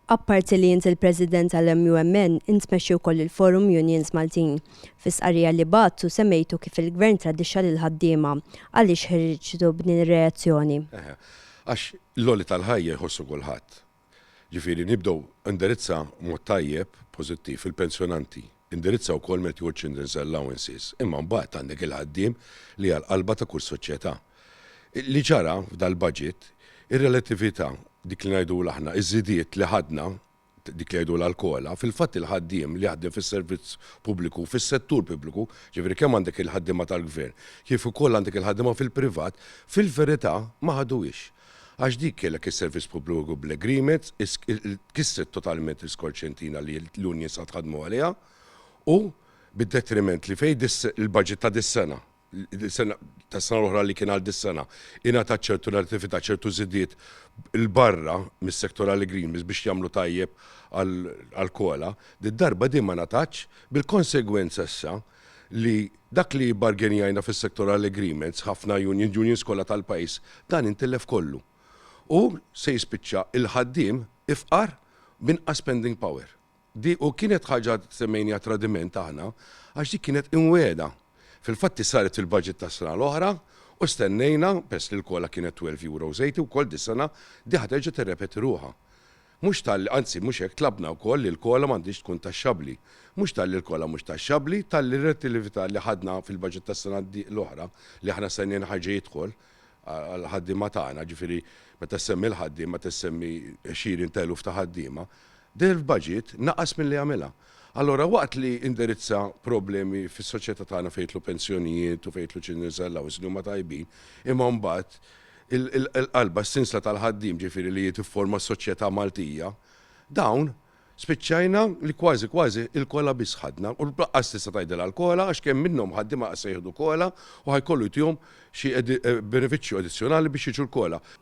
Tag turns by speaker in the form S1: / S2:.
S1: Apparti li jint il-President tal-MUMN, intmexxi wkoll il-Forum Unions Maltin. Fis-qarrija li battu semmejtu kif il-Gvern tradixxa lil ħaddiema għaliex ħirġtu b'din ir-reazzjoni.
S2: Għax l-oli tal-ħajja jħossu kulħadd. Ġifieri nibdew indirizza mod tajjeb pożittiv il-pensjonanti. Indirizza wkoll Mature Children's Allowances. Imma mbagħad għandek il-ħaddiem li għal-qalba ta' kull soċjetà. Li ġara f'dal-budget ir-relatività dik li ngħidu aħna iż-żidiet li ħadna dik li ngħidu l-alkola, fil-fatt il-ħaddiem li jaħdem fis-servizz pubbliku, fis-settur pubbliku, ġifieri kemm għandek il-ħaddiema tal-gvern, kif ukoll għandek il-ħaddiema fil-privat, fil-verità ma ħaduwix. Għax dik kellek is-servizz pubbliku bl-agreement kisset totalment il-skorċentina li l-unions ħadmu għaliha u bid-detriment li fej il-budget ta' dis-sena. Ta' sena l-oħra li kien għal dis-sena, ingħata ċertu relatività ċertu żidiet il-barra mis-sektorali green biex jagħmlu tajjeb għal-kola, darba din ma natax bil-konsegwenza issa li dak li bargenjajna fis-sektorali agreements ħafna unions kollha tal-pajjiż dan intellef kollu. U se jispiċċa il-ħaddiem ifqar binqas spending power. U kienet ħaġa semmejnija tradiment aħna għax dik kienet inweda. Fil-fatti saret fil-budget ta' sena l-oħra u stennejna pers li l-kola kienet 12 euro zejti u kol dis-sena diħat terġa' tirrepeti ruha. Mhux anzi mhux hekk tlabna wkoll li l-kola m'għandix tkun taxxabbli. Mhux tal-li l-kola mhux taxxabbli, tal-li relatività li ħadna fil-budget ta' sena l-oħra li aħna sennejn ħaġa jidħol għal-ħaddiema tagħna, ġifieri meta semmi l-ħaddiem meta semmi 20,000 ta' ħaddiema, der budget naqas milli għamilha. Allora waqt li indirizza problemi fis-soċjetà tagħna fejtlu pensjonijiet u fejtlu ċinniżella u huma tajbin, imma mbagħad il-qalba s-sinsla tal-ħaddiem ġifieri li tifforma s-soċjetà Maltija, dawn spiċċajna li kważi il-kola biss ħadna u l-blaqqas tista' tgħidilha l-kola għax kemm minnhom ħaddiema qas jieħdu kola u ħajkollu jtihom xi benefiċċju addizzjonali biex jiġu l-kola.